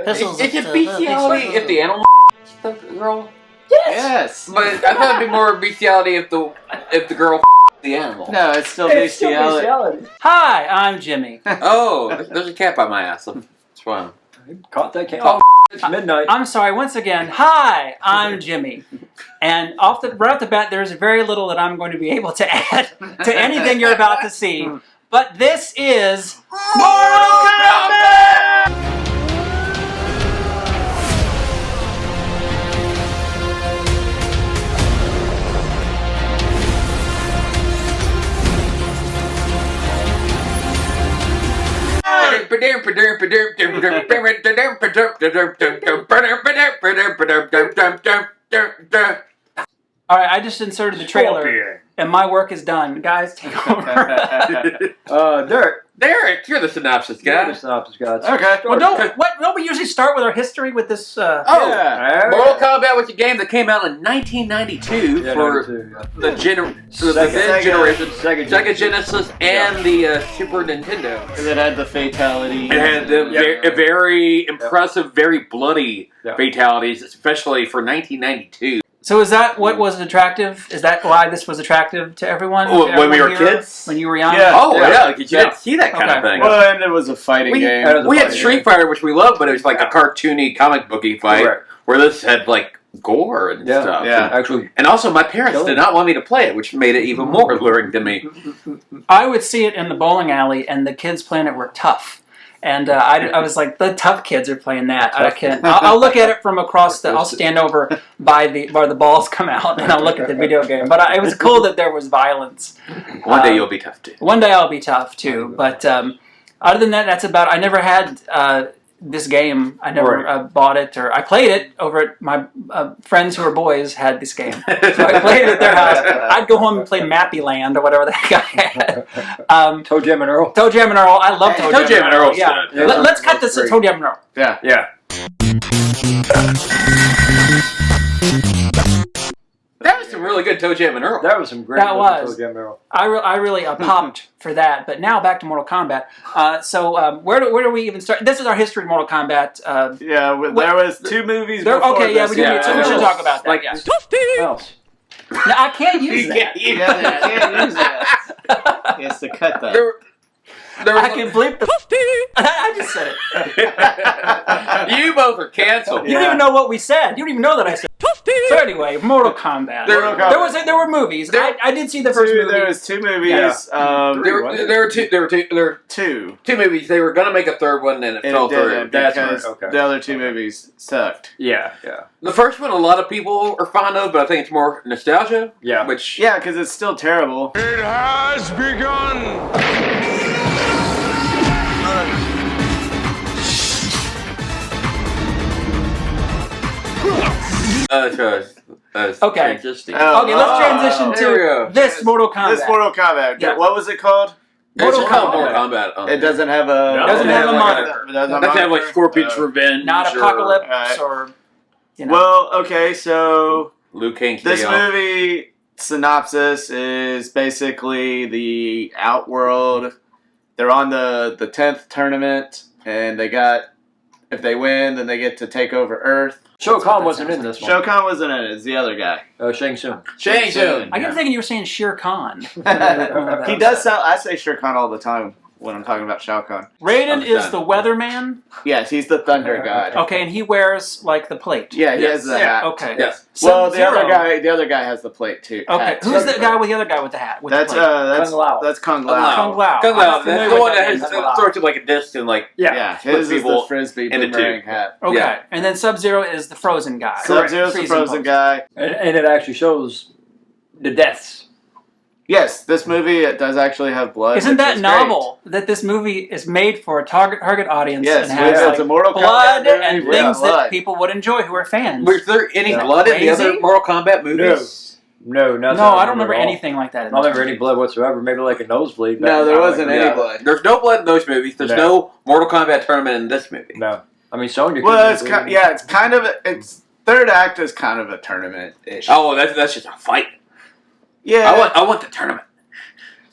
pistols. Is it bestiality if the animal the girl? Yes. But I thought it'd be more bestiality if the girl the animal. No, it's still bestiality. Hi, I'm Jimmy. Oh, there's a cat by my ass. That's fine. Caught that cat. Oh, it's midnight. I'm sorry, once again. Hi, I'm Jimmy. And right off the bat, there's very little that I'm going to be able to add to anything you're about to see. But this is Mortal Kombat! Alright, I just inserted the trailer, and my work is done. Guys, take over. Derek, you're the synopsis guy. Okay. Well, don't we usually start with our history with this? Mortal Kombat was a game that came out in 1992 for the generation, Sega Genesis, and the Super Nintendo. And it had the fatality. It had a very impressive, very bloody fatalities, especially for 1992. So is that what was attractive? Is that why this was attractive to everyone? When we were kids? When you were young? Yeah. Oh, yeah. You didn't see that kind of thing. Well, and it was a fighting game. We had Street Fighter, which we loved, but it was like a cartoony comic booky fight. Correct. Where this had like gore and stuff. Yeah, actually. And also my parents did not want me to play it, which made it even more alluring to me. I would see it in the bowling alley, and the kids playing it were tough. And I was like, the tough kids are playing that. I can't. I'll look at it from across I'll stand over by where the balls come out, and I'll look at the video game. But it was cool that there was violence. One day you'll be tough too. One day I'll be tough too. But other than that, that's about. I never had this game. I never bought it, or I played it over at my friends who were boys had this game. So I played it at their house. I'd go home and play Mappy Land or whatever the heck I had. Toe Jam and Earl. Toe Jam and Earl. I love Toe Jam and Earl. Yeah. Let's cut this to Toe Jam and Earl. Yeah. That was some really good Toe Jam and Earl. That was some great Toe Jam and Earl. I really popped for that. But now back to Mortal Kombat. Where do we even start? This is our history of Mortal Kombat. There was two movies before okay, this. we should talk about that. No, I can't use that. You can't use that. He has to cut that. I can bleep the I just said it. You both are canceled. You don't even know what we said. You don't even know that I said. So anyway, Mortal Kombat. There were movies. I did see the first movie. There was two movies. Yeah. There were two movies. They were gonna make a third one, and it fell through because the other two movies sucked. Yeah. The first one, a lot of people are fond of, but I think it's more nostalgia. Yeah. Because it's still terrible. It has begun. Okay, let's transition to this Mortal Kombat. This Mortal Kombat. Yeah. What was it called? Mortal Kombat. It doesn't have a... Doesn't have a moniker. It doesn't have like Scorpion's Revenge. Not Apocalypse or... Well, okay, so... Liu Kang. This movie synopsis is basically the Outworld. They're on the 10th tournament, and if they win, then they get to take over Earth. Shao Kahn wasn't in this one. Shao Kahn wasn't in it. It's the other guy. Shang Tsung. I kept thinking you were saying Shere Khan. He does sound... I say Shere Khan all the time when I'm talking about Shao Kahn. Raiden is the weatherman? Yes, he's the thunder god. Okay, and he wears, like, the plate. Yeah, he has the hat. Okay. Yes. Well, the other guy has the plate, too. Okay, hat. who's the guy with the other guy with the hat? That's Kung Lao. That's Kung Lao. Kung Lao. That's the one that throws it like a disc and like... Yeah, his is the Frisbee boomerang hat. Okay, and then Sub-Zero is the frozen guy. Sub-Zero's the frozen guy. And it actually shows the deaths. Yes, this movie does actually have blood. Isn't that novel that this movie is made for a target audience and has it's a Mortal blood Kombat and things that people would enjoy who are fans? Was there any blood in the other Mortal Kombat movies? No, nothing. No, I don't remember anything like that. I don't remember any blood whatsoever. Maybe like a nosebleed. No, there wasn't any blood. There's no blood in those movies. There's no Mortal Kombat tournament in this movie. No. I mean, Sonya. Well, it's third act is kind of a tournament-ish. Oh, that's just a fight. Yeah. I want the tournament.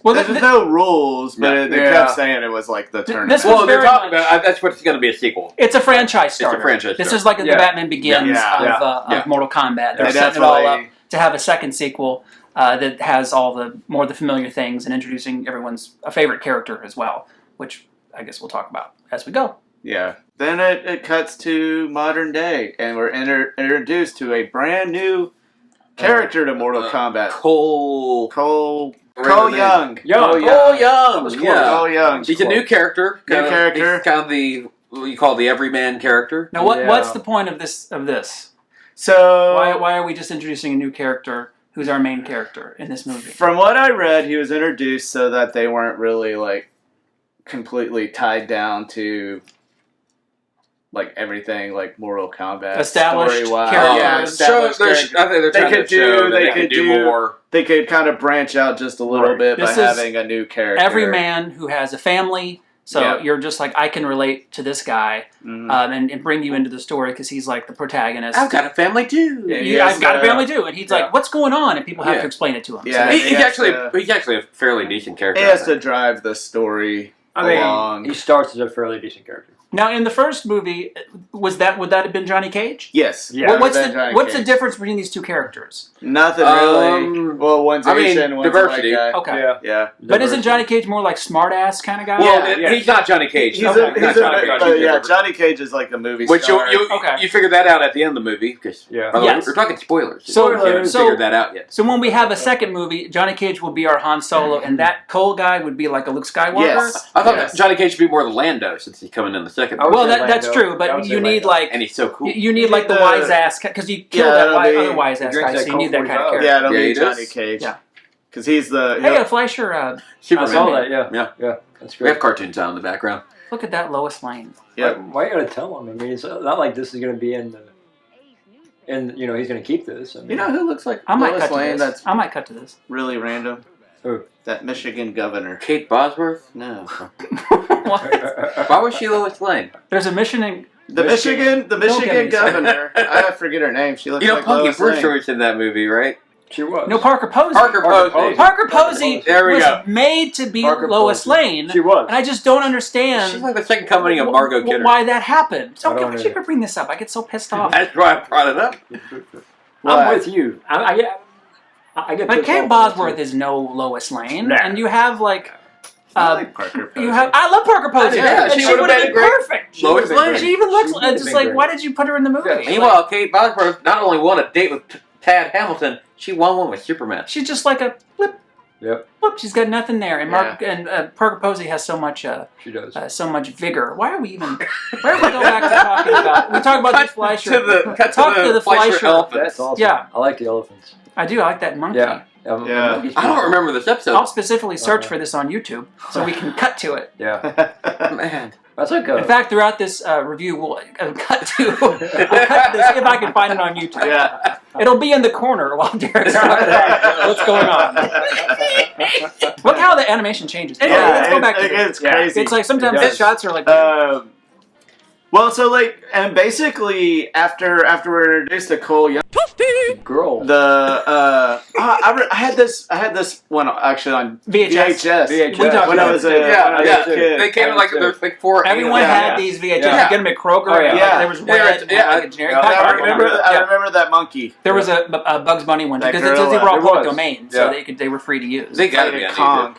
Well, there's no rules, but they Yeah. kept saying it was like the tournament. This Well, was they're very talking much- about that's what's going to be a sequel. It's a franchise starter. franchise This starter. is like the Yeah. Batman Begins Yeah. of Mortal Kombat. They're They setting it all up definitely- to have a second sequel that has all the familiar things and introducing everyone's favorite character as well, which I guess we'll talk about as we go. Yeah. Then it cuts to modern day, and we're introduced to a brand new character to Mortal Kombat. Cole Cole Young. Young. Cole Young. was close. Yeah. Cole Young. He's a new character. New character. He's kind of the what you call the everyman character. Now, what's Yeah. the point of this? So Why are we just introducing a new character who's our main character in this movie? from what I read, he was introduced so that they weren't really like completely tied down to like everything like Mortal Kombat Established story-wise. characters. Yeah, established characters. I think they're They trying could to show do- that they they can could do do- more. They could kind of branch out just a little Right. bit by This is having a new character. Every man who has a family, so Yeah. you're just like, I can relate to this guy Mhm. and bring you into the story because he's like the protagonist. I've got a family too. Yeah, You- I've got a has, family too, and he's yeah. like, "What's going on?" And people have Yeah. to explain it to him. Yeah. So He's has actually to- he's actually a fairly decent character. He I has to think. drive the story I mean, along. he starts as a fairly decent character. now, in the first movie, would that have been Johnny Cage? Yes. Yeah. What's Other than Johnny the Cage. difference between these two characters? Nothing really. Um, Well, one's I mean, Asian, one's diversity. a white guy. Okay, Yeah. Yeah. but isn't Johnny Cage more like smart ass kind of guy? Well, Yeah, he's not Johnny Cage. He's though. a, He's not Johnny Cage. yeah, Johnny Cage is like a movie Which star. Okay. you figured that out at the end of the movie because Yeah. by the way, Yes. we're talking spoilers. So- you haven't so- figured that out yet. So when we have a second movie, Johnny Cage will be our Han Solo, and that Cole guy would be like a Luke Skywalker. Yes. I thought Yes. that Johnny Cage should be more the Lando since he's coming in the second. I would Well, say that's Lando. true, I but would say you need Lando. like and he's so cool. you need like the the- wise ass because you kill Yeah, that it'll be- other wise ass drinks guy, that so you need that Coke kind of 45. character. Yeah, it'll Yeah, be he Johnny does. Cage. Yeah. Because he's the... Hey, Fleischer, I Superman. saw that. Yeah. Yeah. That's We great. have cartoon sound in the background. look at that Lois Lane. Yep. Why you gotta tell him? I mean, it's not like this is gonna be in the. And you know he's gonna keep this. I mean, You know who looks like I might Lois cut to Lane? this. That's I might cut to this. really random. Who? That Michigan governor. Kate Bosworth? No. What? Why was she Lois Lane? There's a mission in. The Michigan- the Don't get Michigan me governor. I forget her name. She looks You know, like Punky Lois Brewster Lane. was in that movie, right? she was. No, Parker Posey. Parker Posey. Posey. Parker Posey There we was go. made to be Parker Lois Posey. Lane, She was. and I just don't understand. She's like the second coming of Margot Kidder. Why that happened? I don't Okay, why should either. you bring this up? I get so pissed off. That's why I brought it up. I'm What? with you. I get. But pissed Kate off Bosworth with it, is no Lois Lane, Nah. and you have like. I like Parker Posey. You have. I love Parker Posey. Yeah, and she she would've would been have been great. perfect. She Lois would've been Lane. great. She even looks She would've just been like, great. why did you put her in the movie? Yeah. Meanwhile, Kate Bosworth not only won a date with Tad Hamilton, she won one with Superman. She's just like a flip. Yep. Whoop, she's got nothing there, and Parker Posey has so much She does. vigor. Why are we even? Where are we going back to talking about? We talk about Cut this Fleischer. cut Talk to the Fleischer. elephant. That's awesome. Yeah. I like the elephants. I do. I like that monkey. Yeah. Yeah. I don't remember this episode. I'll specifically search Okay. for this on YouTube so we can cut to it. Yeah. Man. That's like In fact, throughout this review, we'll cut to we'll cut to this if I can find it on YouTube. Yeah. It'll be in the corner while Derek's talking about what's going on. Look how the animation changes. Anyway, let's go back to this. It's crazy. It's like sometimes It the does. shots are like. Well, so like, and basically after we're introduced to Cole Young, girl. I had this one actually on VHS. VHS. We talked when I about was it. a when I was a kid. They came in like there's like four. Everyone Yeah. had these VHS. Yeah. You get them at Kroger. Oh, yeah. and, Yeah. There was Yeah, red. yeah. Like a generic Yeah. pack. I remember that monkey. There was a Bugs Bunny one That because they gorilla. were all There public was. domain, so Yeah. they were free to use. They gotta Like be a on Kong.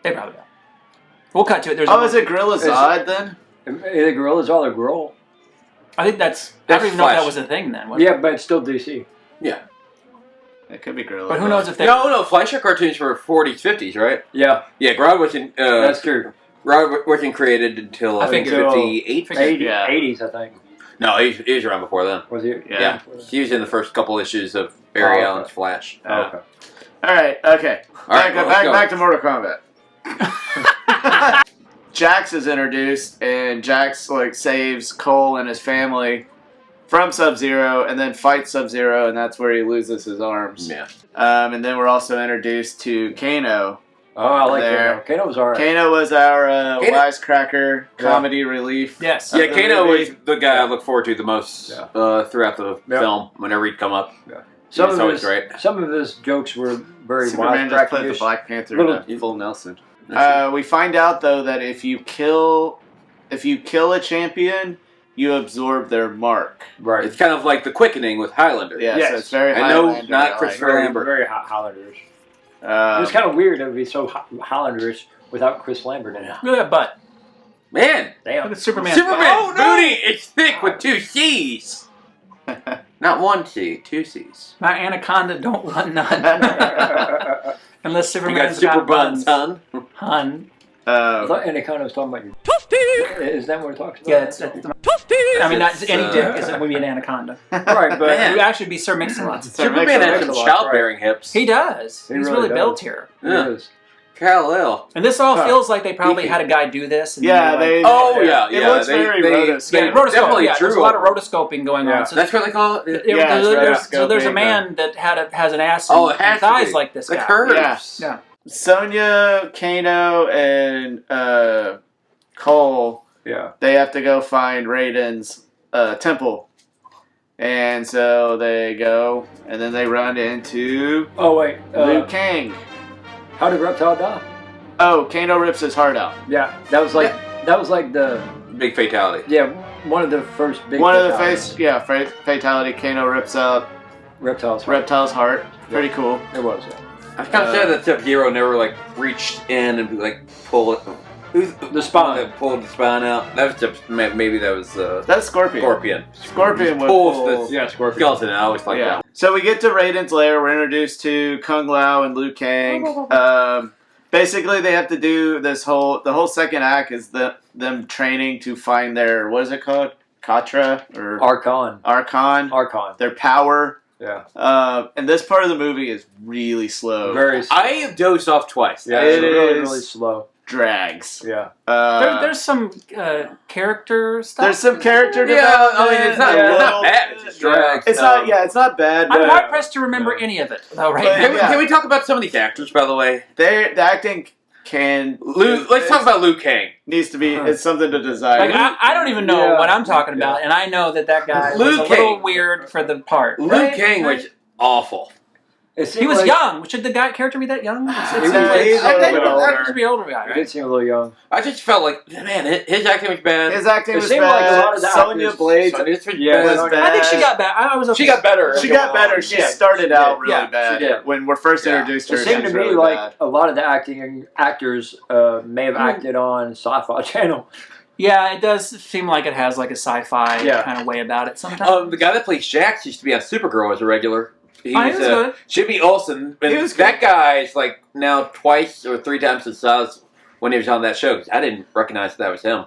They probably are. We'll cut to it. There's Oh, is it Gorilla Zod then? Either gorillas or the girl. I think that's. I That's don't even know if that Flash. was a thing then. Was it? Yeah, but it's still DC. It could be Gorilla. But who Zod. knows if they. No, Fleischer cartoons were 40s, 50s, right? Yeah, Yeah, Rod wasn't. that's true. Rod wasn't created until I think Until 58. 80, Yeah. 80s, I think. No, he was around before then. Was he? Yeah. He was in the first couple issues of Barry Oh, okay. Allen's Flash. Oh, okay. All right. Okay. All right, well, let's go. Back to Mortal Kombat. Jax is introduced, and Jax like saves Cole and his family from Sub-Zero, and then fights Sub-Zero, and that's where he loses his arms. Yeah. And then we're also introduced to Kano. Oh, I like There. Kano. Kano was alright. Kano was our Kano- wisecracker comedy relief. Yes. Yeah, the Kano movie. was the guy I look forward to the most Yeah. throughout the Yeah. film, whenever he'd come up. Some He's of always his right. some of his jokes were very Superman just put the wisecrackish. Black Panther Little- in a full Nelson. We find out though that if you kill a champion, you absorb their mark. Right. It's kind of like the quickening with Highlander. Yeah, Yes. so it's very I know, Highlander, not like. Christopher Very, Lambert. very Highlanderish. Um, It's kind of weird to be so Highlanderish without Chris Lambert in it. Look at that butt. Man, Look Damn. at Superman. Superman's booty is thick with 2 C's. Not 1 C, 2 C's. My anaconda don't want none. Unless You got Superman's super buns. buns, son. Hun. I thought Anaconda was talking about your. Is that what we're talking about? Yeah, it's I mean, not It's, any dick is would be an anaconda. right, but Man. It would actually be Sir Mix-a-Lot. Superman has some Mix-a-Lot, childbearing hips. He does. He He's really really does. built here. Yeah. it is. Kal-El. And this all Huh. feels like they probably Beefy. had a guy do this. And Yeah, they they. were like, Oh, yeah, It yeah. looks very rotoscope. yeah, rotoscope. definitely Yeah, there's a drew lot of over. rotoscoping going Yeah. on. So That's what they call it? Yeah, it's so there's a rotoscoping, man that has an ass Oh, and, it has and to thighs be. like this The guy. curves. Yeah. Sonya, Kano, and Cole, Yeah. they have to go find Raiden's temple. And so they go, and then they run into Oh wait. Liu Kang. How did Reptile die? Oh, Kano rips his heart out. Yeah, that was like the Big fatality. one of the first big. One of the fatalities. fatality, Kano rips out Reptiles. Reptile's heart. Pretty cool. It was. Yeah. I was kind of sad that Sub-Zero never like reached in and like pull it. Who's The spine. that pulled the spine out? That was just maybe that was That's Scorpion. Scorpion. Scorpion would Pulls pull. the Yeah, Scorpion. skeleton. I always like Yeah. that. So we get to Raiden's lair. We're introduced to Kung Lao and Liu Kang. Basically, they have to do the whole second act is them training to find their, what is it called? Katra or Archon. Archon. Their power. Yeah. And this part of the movie is really slow. Very. Slow. I dozed off twice. Yeah, It it's really, is. really slow. Drags. Yeah. There's some character stuff. There's some character Yeah, development. I mean, it's not, a it's not little- bad. It's just drags. It's not. Yeah, it's not bad. I'm But hard pressed to remember any of it, though, right But- now. Can we talk about some of these actors, by the way? the acting Let's talk about Liu Kang. needs to be. It's something to desire. Like I don't even know Yeah. what I'm talking about, and I know that guy was Liu a little Kang. weird for the part. Liu right? Kang was awful. It He seemed was like, young. Should the character be that young? It's, He's a little bit older. should be older guy, He right? did seem a little young. I just felt like, man, his acting was bad. His acting It was seemed bad. like a lot of the Sonya actors- Blades This was Yeah, bad. was bad. I think she got back. I was okay. She got better. She got better. She started out really Yeah, bad. she did. When we're first Yeah. introduced to It her, seemed she to was me really like bad. a lot of the actors may have acted on Sci-Fi Channel. Yeah, it does seem like it has like a sci-fi Yeah. kind of way about it sometimes. The guy that plays Jax used to be on Supergirl as a regular. He Oh, he was was good. Jimmy Olsen. And He was that guy's like now twice or 3 times his size when he was on that show. 'Cause I didn't recognize that was him.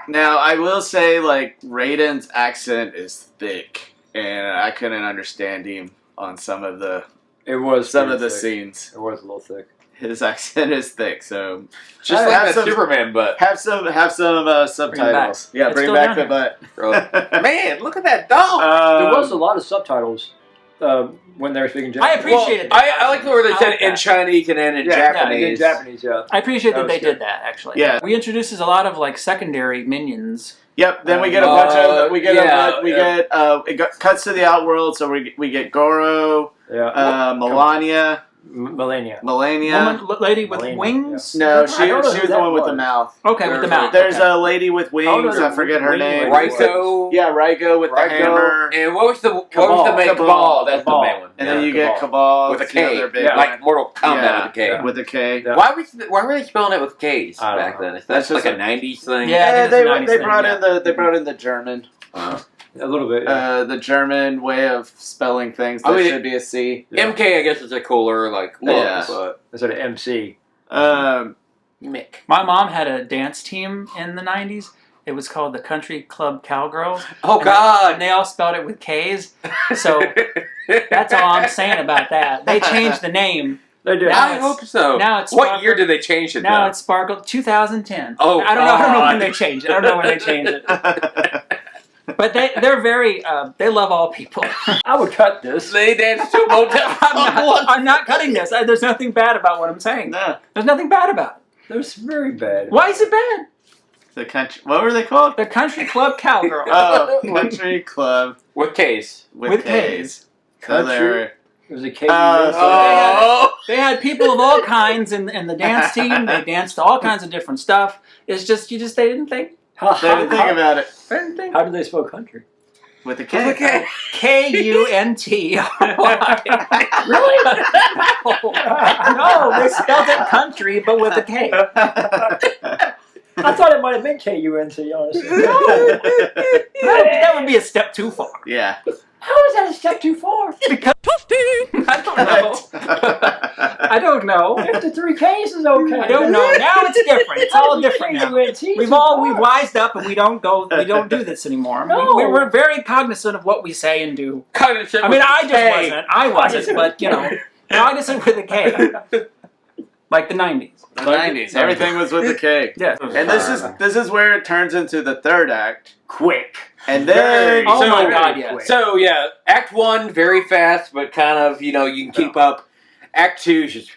Now, I will say, like, Raiden's accent is thick, and I couldn't understand him on some of the It was some of pretty the thick. scenes. It was a little thick. His accent is thick, so Just Have like that some- Superman butt. have some subtitles. Yeah, It's bring still back down the here. butt. Man, look at that dog. There was a lot of subtitles when they were speaking Japanese. I appreciate it. I like where they I said like in that. Chinese and then in yeah, Japanese. in Japanese, yeah. I appreciate that That they was good. did that actually. Yeah. We introduces a lot of like secondary minions. Yep. Then we get a bunch of it cuts to the outworld, so we get Goro, Yeah. Melania, Millennia. Lady with Melania, wings. No, I she don't know was who the that one with the was. mouth. Okay, with the mouth. There's okay. a lady with wings. Oh, no, I forget her wing name. lady. Raiko. Yeah, Raiko with the Raiko. hammer. And what was the Cabal. main Cabal? That's Cabal. the main one. And Yeah. then you Cabal. get Cabal With a it's the K. other big Yeah. one. Like Mortal Kombat Yeah. with a K. Yeah. With a K. Yeah. Why were they spelling it with K's I don't back know. then? That's That's like just a 90s thing. Yeah. I think they it's a 90s they thing, brought yeah. in the German. A little bit. Yeah. The German way of spelling things. I That mean, should be a C. Yeah. MK, I guess, is a cooler like look, Yeah. but Instead of MC. Mick. My mom had a dance team in the 90s. It was called the Country Club Cowgirls. Oh And God! they all spelled it with K's. So that's all I'm saying about that. They changed the name. They did. Now I it's- hope so. now it's what Sparkle. year did they change it? Now though? it's Sparkle 2010. Oh, I don't know God. when they changed it. I don't know when they changed it. But they're very they love all people. I would cut this. They danced to a motel. I'm not cutting this. There's nothing bad about what I'm saying. No, There's nothing bad about it. That was very bad. Why is it bad? the country. What were they called? The Country Club Cowgirl. Oh, country club With K's. with With K's. So Country they're It was a KU. They had people of all kinds in the dance team. They danced to all kinds of different stuff. It's just they didn't think. They didn't think about it. They didn't think. How did they spell country? With a K. K-U-N-T. Really? No, they spelled it country, but with a K. I thought it might have been KUNC, honestly. That would be a step too far. Yeah. How is that a step too far? Because I don't know. I don't know. After 3 Ks is okay. I don't know. Now it's different. It's all different now. We've wised up and we don't do this anymore. No. We're very cognizant of what we say and do. Cognizant. I mean, I wasn't, but cognizant with a K. Like the 90s. The 90s. Everything was with a K. Yeah. And this is where it turns into the third act. Quick. And then Oh my God, yes. So yeah, Act 1 very fast, but kind of you can keep up. Act 2 is just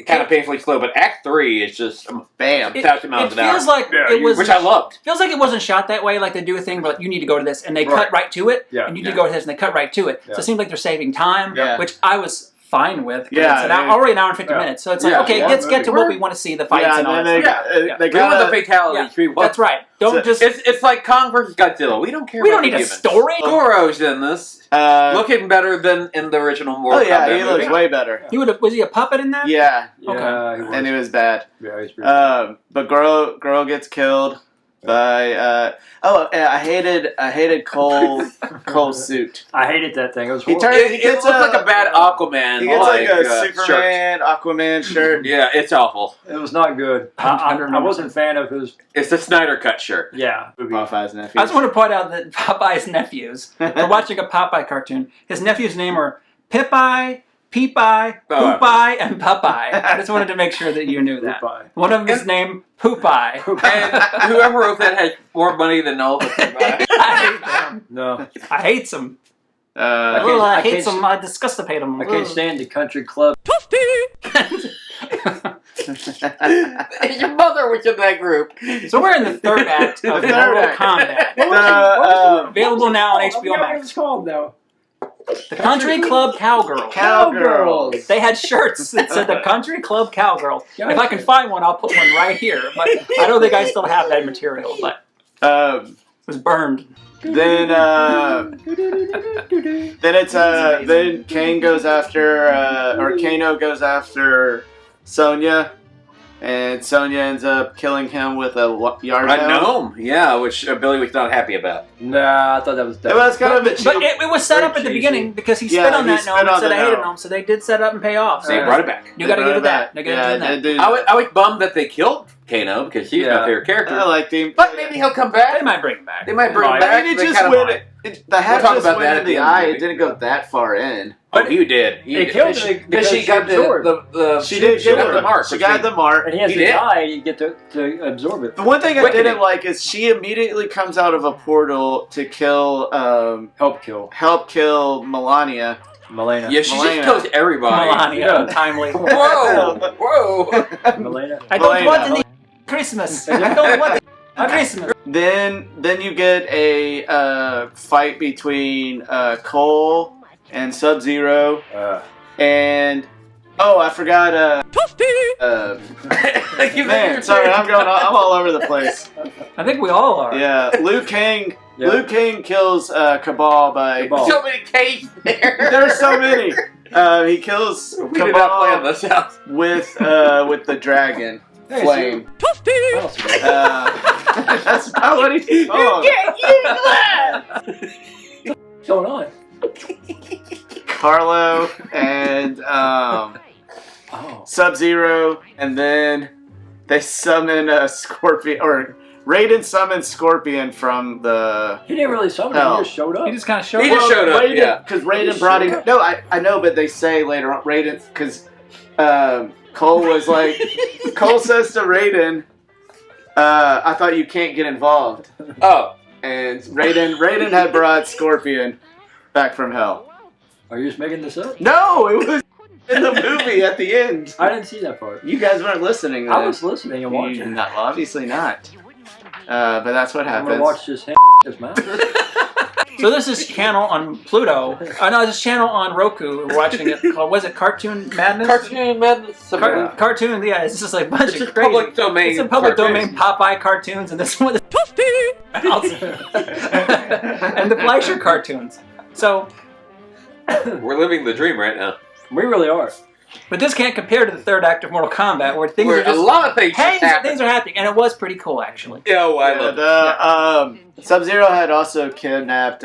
kind of painfully slow, but Act 3 is just bam. 1,000 miles an hour. It feels like it was, which I loved. Feels like it wasn't shot that way. Like they do a thing, but you need to go to this, and they cut right to it. Yeah. And you need to go to this, and they cut right to it. So it seems like they're saving time, which I was fine with. Yeah, it's already an hour and 50 minutes. So it's like, okay, let's get to what we want to see, the fights and all that. They We want the fatalities. That's right. It's like Kong versus Godzilla. We don't care. We don't need a story. Goro's in this. Looking better than in the original Mortal Kombat he looks way better. Was he a puppet in that? Yeah. Okay. And he was bad. Yeah, he's pretty bad. But Goro gets killed by I hated Cole's suit. I hated that thing. It was He horrible. turned- It looks like a bad Aquaman. He gets like a shirt. Superman, Aquaman shirt. Yeah, it's awful. It was not good. I wasn't a fan of his. It's the Snyder cut shirt. Yeah. Popeye's nephew. I just want to point out that Popeye's nephews, we're watching a Popeye cartoon, his nephews' name are Pip-Eye, Peep-Eye, Poop-Eye, and Popeye. I just wanted to make sure that you knew that. Poop-Eye. One of them is named Poop-Eye. And whoever wrote that has more money than all of us. I hate them. No. I hate them. I I hate them. I disgustate them. I can't stand the country club. Your mother was in that group. So we're in the third act of The third Mortal act. Kombat. Available now on HBO What Max. it's called though. The Country Club Cowgirls. Cowgirls. They had shirts that said the Country Club Cowgirls. If I can find one, I'll put one right here. But I don't think I still have that material. But it was burned. Then then Kane goes after or Kano goes after Sonya, and Sonya ends up killing him with a yard A gnome, yeah, which Billy was not happy about. Nah, I thought that was dumb. It was kind of a cheap. But it was set up at the beginning because he spit on he that spit gnome and on said the I hated gnome. gnome. So they did set up and pay off. So they brought it back. You got to give it that. They got to do that. I was bummed that they killed Kano because he's my favorite character. I liked him. But maybe he'll come back. They might bring him back. They might bring him back. I mean, it They just kinda went. might. The hat We'll talk just about went that in at the the end of the eye. It movie. didn't go that far in. But you did. They killed him because she got the She did get the mark. She got the mark. And he has He to did. die, you get to absorb it. The one thing I Quickening. didn't like is she immediately comes out of a portal to kill, help kill Melania. Melena. Yeah, she Melania. just kills everybody. Melania, timely. Whoa! Melena. I don't Melania. want any Christmas. I don't want Christmas. Then you get a fight between Cole and Sub-Zero, and I forgot. Man, sorry, I'm all over the place. I think we all are. Yeah, Liu Kang. Yeah. Liu Kang kills Cabal by. Cabal. So many K's there. There's so many. He kills We did not plan Cabal this out. with the dragon flame. That's not what he. What's going on? Carlo and Sub-Zero, and then they summon a Scorpion, or Raiden summons Scorpion from the. He didn't really summon him, he just showed up. He just kind of showed He up. just showed up, yeah. Because Raiden brought him. No, I know, but they say later on Raiden, because Cole was like, Cole says to Raiden, "I thought you can't get involved." Oh, And Raiden had brought Scorpion back from hell. Are you just making this up? No, it was in the movie at the end. I didn't see that part. You guys weren't listening. Then. I was listening and watching. Not, obviously not. But that's what I'm happens. gonna watch this his mouth. So there's this channel on Pluto. No, this channel on Roku. We're watching it called, was it Cartoon Madness? Cartoon Madness. Cartoon, yeah. It's just like a bunch of crazy. Public domain. It's a public cartoons. domain Popeye cartoons, and this one is and the Fleischer cartoons. So We're living the dream right now. We really are. but this can't compare to the third act of Mortal Kombat, where things Where are just a lot of things just happen. things are happening, and it was pretty cool actually. Yeah, well, I love it. Sub-Zero had also kidnapped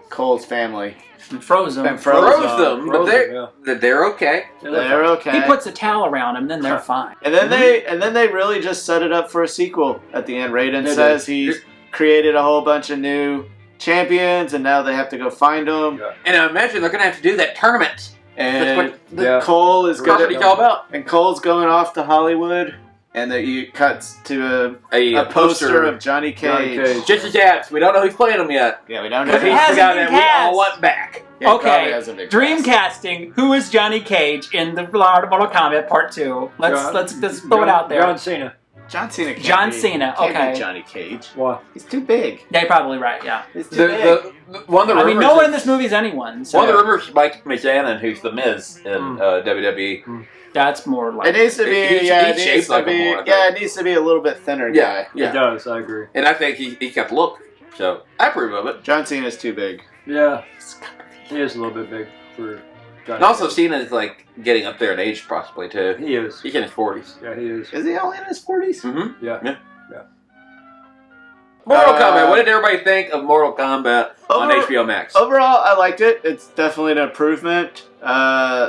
Cole's family. And froze them. And Froze them, but Frozen, they're okay. They're okay. He puts a towel around them, then they're fine. And then they really just set it up for a sequel at the end. Raiden They says did. he's created a whole bunch of new champions, and now they have to go find them. Yeah. And I imagine they're going to have to do that tournament. And Yeah. Cole is That's what good. it's all about. And Cole's going off to Hollywood, and he cuts to a poster of Johnny Cage. Johnny Cage. Just as yet. We don't know who's playing them yet. Yeah, we don't know. Because it He's hasn't the guy been that we cast. all want back. Yeah, he Okay, probably hasn't been dream cast. casting. Who is Johnny Cage in the Mortal Kombat Part 2? Let's throw it out there. John Cena. John Cena. Can't John be- Cena, can't be okay. Johnny Cage. Why? He's too big. Yeah, you're probably right. Yeah. He's too big. One of the I mean, rumors no one is- in this movie is anyone. So One of the rumors is Mike Mizanin, who's the Miz in WWE. that's more like. It needs to be. He- Yeah, he it needs shaped to like be. him more, I Yeah, think. it needs to be a little bit thinner Yeah, guy. yeah. It does, I agree. And I think he kept the look. So I approve of it. John Cena's too big. Yeah. He is a little bit big for Johnny And also Cage. Cena is like getting up there in age possibly too. He is. He's in his 40s. Yeah, he is. Is he only in his 40s? Mm-hmm. Yeah. Mortal Kombat. What did everybody think of Mortal Kombat on HBO Max? Overall, I liked it. It's definitely an improvement.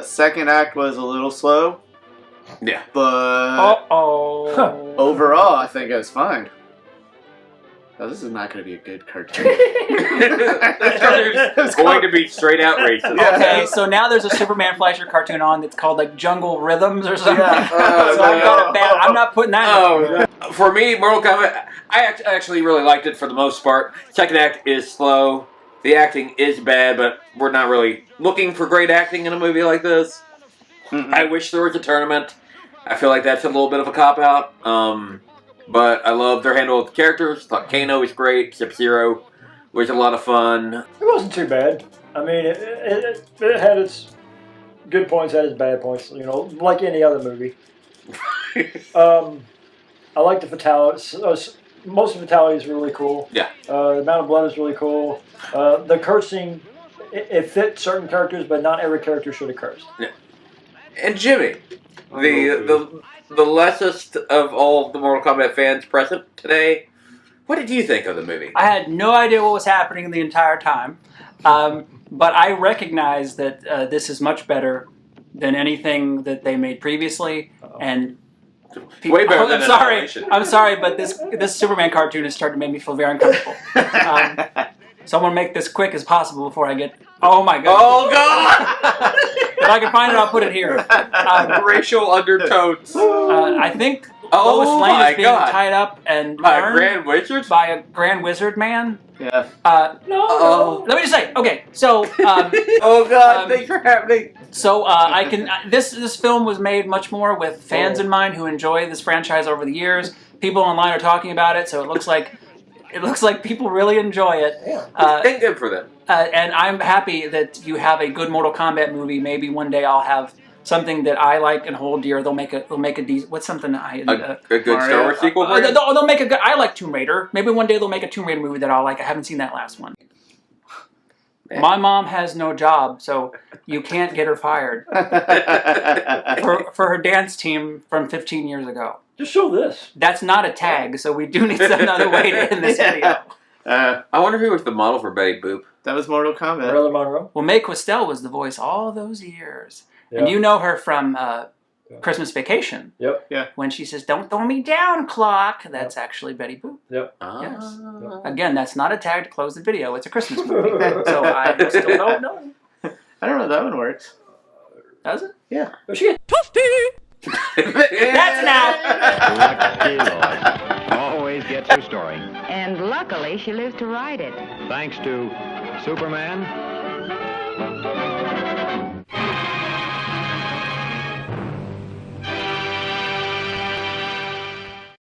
Second act was a little slow, Yeah. but oh. overall, I think it was fine. Oh, this is not going to be a good cartoon. This cartoon's going to be straight out racist. Yeah. Okay, so now there's a Superman Fleischer cartoon on that's called like Jungle Rhythms or something. Yeah. So I've got it bad. I'm not putting that. Oh, for me, Mortal Kombat, I actually really liked it for the most part. Second act is slow. The acting is bad, but we're not really looking for great acting in a movie like this. I wish there was a tournament. I feel like that's a little bit of a cop-out. But I love their handle of the characters. Thought Kano was great. Sub-Zero was a lot of fun. It wasn't too bad. I mean, it had its good points, had its bad points. You know, like any other movie. I like the fatalities. Most of the fatalities were really cool. Yeah. The amount of blood is really cool. The cursing, it fit certain characters, but not every character should have cursed. And Jimmy, the lessest of all the Mortal Kombat fans present today, what did you think of the movie? I had no idea what was happening the entire time, but I recognize that this is much better than anything that they made previously, and. Way better than I'm sorry. Annihilation. I'm sorry, but this Superman cartoon is starting to make me feel very uncomfortable. Someone make this quick as possible before I get. Oh my god! Oh God! If I can find it, I'll put it here. Racial undertones. I think Oh Lois Lane my is being God. tied up and My burned Grand Wizard? by a Grand Wizard man. Yeah. Oh. Let me just say. Okay, so. Oh God! Things are happening. So I can. This film was made much more with fans in mind who enjoy this franchise over the years. People online are talking about it, so it looks like people really enjoy it. Thank good for them. And I'm happy that you have a good Mortal Kombat movie. Maybe one day I'll have something that I like and hold dear. They'll make a what's something A good Star Wars sequel. for you? they'll make a good. I like Tomb Raider. Maybe one day they'll make a Tomb Raider movie that I'll like. I haven't seen that last one. Man. My mom has no job, so you can't get her fired for her dance team from 15 years ago. Just show this. That's not a tag, so we do need another way to end this video. I wonder who was the model for Betty Boop. That was Mortal Kombat. Marilyn Monroe. Well, Mae Questel was the voice all those years. Yeah. And you know her from Christmas Vacation. Yep. When she says, "Don't throw me down, clock." That's actually Betty Boop. Yep. Yes. Again, that's not a tag to close the video. It's a Christmas movie. So I still don't know. I don't know if that one works. Does it? Yeah. Oh, she get That's an out. Lucky Lloyd always gets her story. And luckily, she lives to ride it. Thanks to Superman,